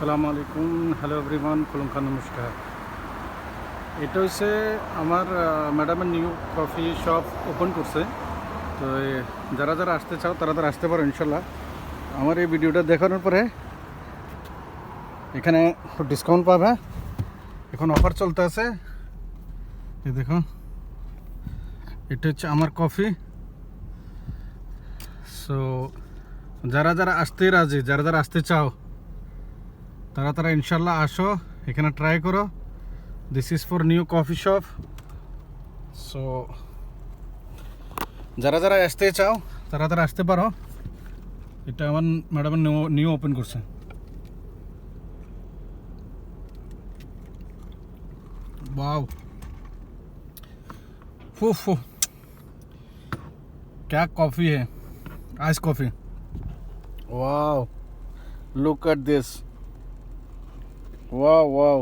আসসালামু আলাইকুম, hello everyone, খুলুমখা নমস্কার। এটা হচ্ছে আমার ম্যাডামের নিউ কফি শপ ওপেন করছে। তো যারা যারা আসতে চাও তারা তারা আসতে পারো ইনশাল্লাহ। আমার এই ভিডিওটা দেখানোর পরে এখানে ডিসকাউন্ট পাবে। এখন অফার চলতে আছে, এই দেখো, এটা হচ্ছে আমার কফি। সো যারা যারা আসতে রাজি, যারা যারা আসতে চাও তারা তারা ইনশাল্লাহ আসো, এখানে ট্রাই করো। This is for new coffee shop. So যারা যারা আসতে চাও তারা তারা আসতে পারো। এটা আমার ম্যাডামের নিউ ওপেন করছে। वाओ, फू फू, क्या कॉफ़ी है, ice coffee. Wow, look at this, wow wow.